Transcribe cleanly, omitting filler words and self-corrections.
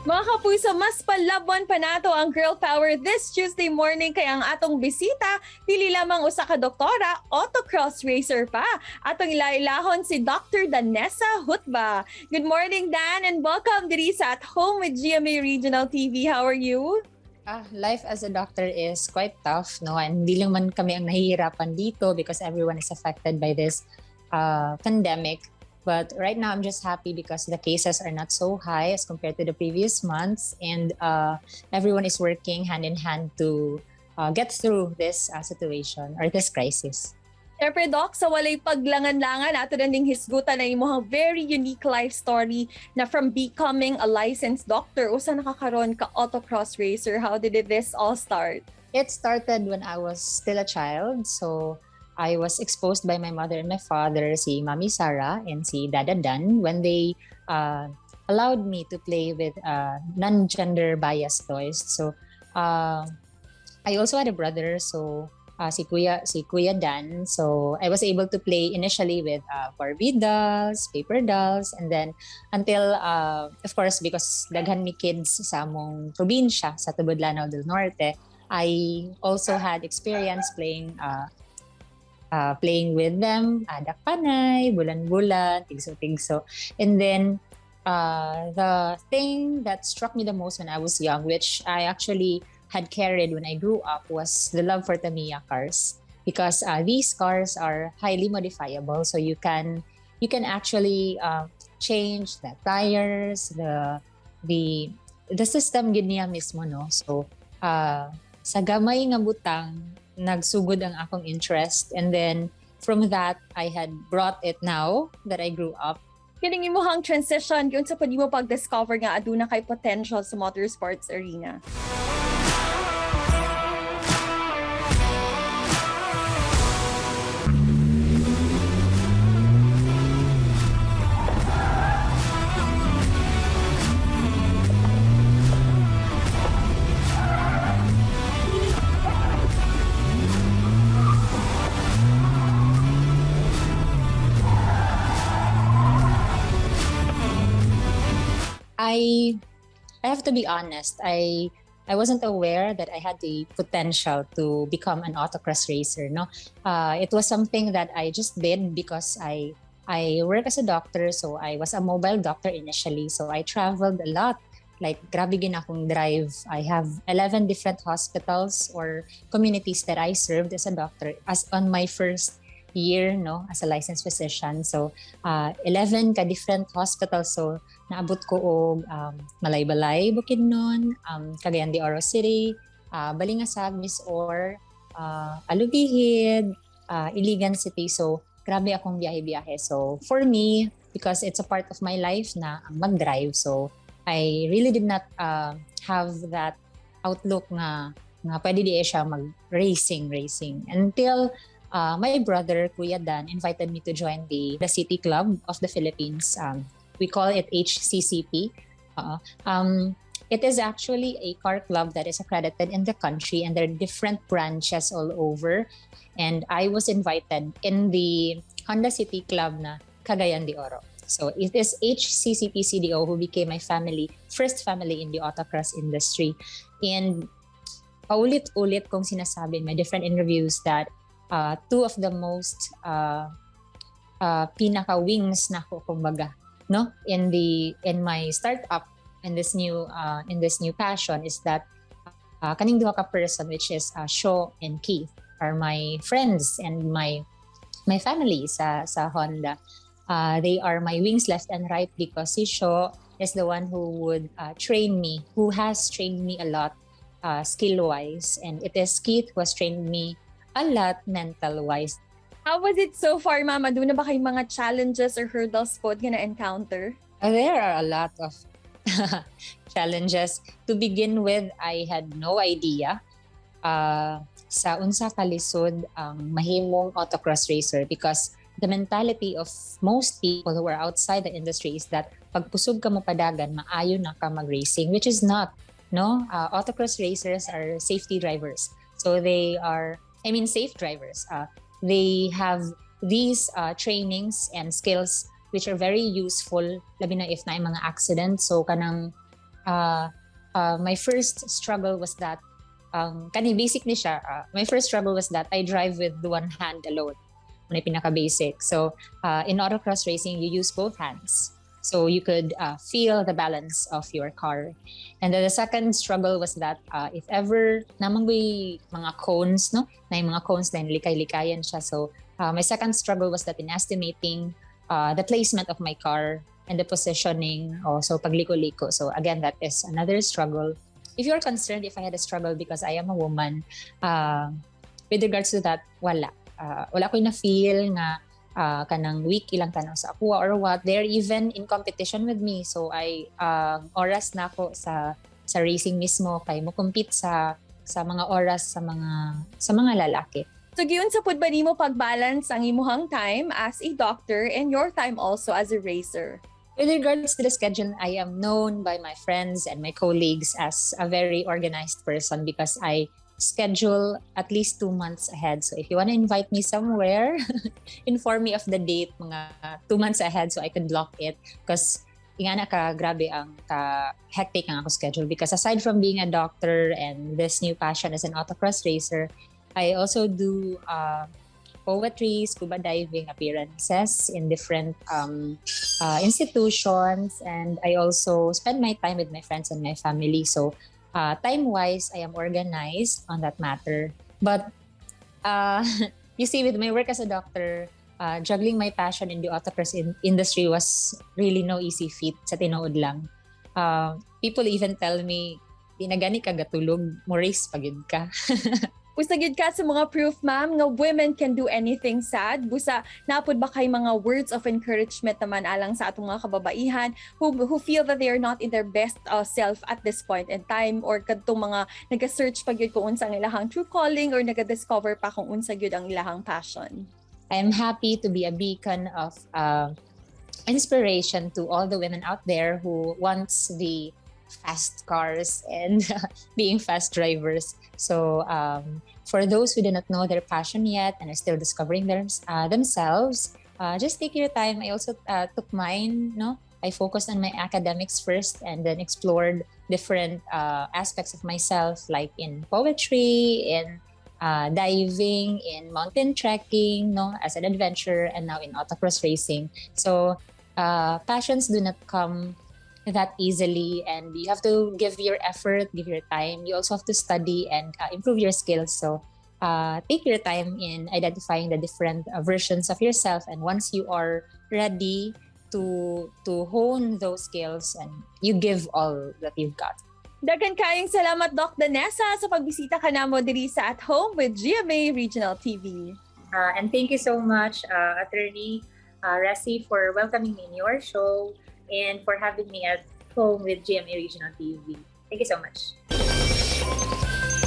Mga kapuso, mas palabwan pa nato ang girl power this Tuesday morning kay ang atong bisita, dili lamang usa ka doktora, autocross racer pa. Atong ilailahon si Dr. Danessa Jutba. Good morning, Dan, and welcome diri sa At Home with GMA Regional TV. How are you? Life as a doctor is quite tough, no? And hindi lang man kami ang nahihirapan dito because everyone is affected by this pandemic. But right now, I'm just happy because the cases are not so high as compared to the previous months, and everyone is working hand in hand to get through this situation or this crisis. Siyempre, Doc, sa walay paglangan-langan, ato na ding hisgutan na imong very unique life story na from becoming a licensed doctor, usa nakakaroon ka autocross racer. How did this all start? It started when I was still a child. So I was exposed by my mother and my father, si Mami Sarah and si Dada Dan, when they allowed me to play with non-gender biased toys. So I also had a brother, so si Kuya Dan. So I was able to play initially with Barbie dolls, paper dolls, and then until, of course, because daghan mi kids sa among probinsya, sa Tubod Lanao del Norte, I also had experience playing with them, dakpanay, bulan-bulan, tigso-tigso. And then the thing that struck me the most when I was young, which I actually had carried when I grew up, was the love for Tamiya cars. Because these cars are highly modifiable, so you can actually change the tires, the system gid niya mismo, no? So sa gamay nga butang, nagsugod ang akong interest, and then from that I had brought it now that I grew up. Kining imong transition yun sa pwede mo pag-discover nga aduna kay potential sa motorsports arena. I have to be honest, I wasn't aware that I had the potential to become an autocross racer. No, it was something that I just did because I work as a doctor, so I was a mobile doctor initially. So I traveled a lot. Like, grabe gin akong drive. I have 11 different hospitals or communities that I served as a doctor as on my first year, no, as a licensed physician. So 11 ka different hospitals. So naabot ko og Malaybalay, Bukidnon, Cagayan de Oro City, Balingasag, Misor, Alubihid, Iligan City. So grabe akong biyahe-biyahe. So for me, because it's a part of my life na ang mag-drive, so I really did not have that outlook nga pwede di siya mag-racing until my brother, Kuya Dan, invited me to join the City Club of the Philippines. We call it HCCP. It is actually a car club that is accredited in the country, and there are different branches all over. And I was invited in the Honda City Club na Cagayan de Oro. So it is HCCP CDO who became my first family in the autocross industry. And paulit-ulit kong sinasabi in my different interviews that two of the most pinaka-wings na ko, kumbaga, no, in my startup in this new passion is that kaning duha ka person, which is Sho and Keith, are my friends and my family sa Honda. They are my wings left and right because si Sho is the one who has trained me a lot skill-wise, and it is Keith who has trained me a lot mental-wise. How was it so far, Mama? Doon na ba kayong mga challenges or hurdles po na encounter? There are a lot of challenges. To begin with, I had no idea sa unsa kalisod ang mahimong autocross racer, because the mentality of most people who are outside the industry is that pagpusog ka mo padagan, maayo na ka mag-racing, which is not. No, autocross racers are safety drivers. So they are, safe drivers. They have these trainings and skills which are very useful, labi na if na mga accident. So kanang My first struggle was that basic ni siya. My first struggle was that I drive with one hand alone. Ano yung pinaka-basic. So, in autocross racing, you use both hands. So, you could feel the balance of your car. And then the second struggle was that if ever namang may mga cones, no? Na yung mga cones na likay-likayan siya. So, my second struggle was that in estimating the placement of my car and the positioning, so pagliko-liko. So, again, that is another struggle. If you're concerned if I had a struggle because I am a woman, with regards to that, wala. Wala ko na-feel nga kanang weak ilang tanaw sa ako or what. They're even in competition with me. So I oras na ako sa racing mismo kay mo compete sa mga oras sa mga lalaki. So giyon sa pud ba nimo pag-balance ang imuhang time as a doctor and your time also as a racer? With regards to the schedule, I am known by my friends and my colleagues as a very organized person because I schedule at least 2 months ahead. So if you want to invite me somewhere, inform me of the date mga 2 months ahead so I can block it. Because ingana ka, grabe ang hectic ang ako schedule. Because aside from being a doctor and this new passion as an autocross racer, I also do poetry, scuba diving appearances in different institutions, and I also spend my time with my friends and my family. So time-wise, I am organized on that matter. But you see, with my work as a doctor, juggling my passion in the autocross industry was really no easy feat sa tinuod lang. People even tell me, di na gani ka gatulog, mo race pagid ka. Usagid ka sa mga proof, ma'am, nga women can do anything sad. Busa, napod ba kay mga words of encouragement naman alang sa atong mga kababaihan who feel that they are not in their best self at this point in time, or kadtong mga nag-search pa gyud kung unsa ang ilahang true calling or nag-discover pa kung unsa gyud ang ilahang passion? I am happy to be a beacon of inspiration to all the women out there who wants the fast cars and being fast drivers. So for those who do not know their passion yet and are still discovering themselves, just take your time. I also took mine. No, I focused on my academics first and then explored different aspects of myself, like in poetry, in diving, in mountain trekking, no, as an adventurer, and now in autocross racing. So passions do not come that easily, and you have to give your effort, give your time. You also have to study and improve your skills. So take your time in identifying the different versions of yourself, and once you are ready to hone those skills, and you give all that you've got. Dagan kayong salamat, Doc Danessa, sa pagbisita ka namo diri sa At Home with GMA Regional TV. And thank you so much, Attorney Resi, for welcoming me in your show and for having me at home with GMA Regional TV. Thank you so much.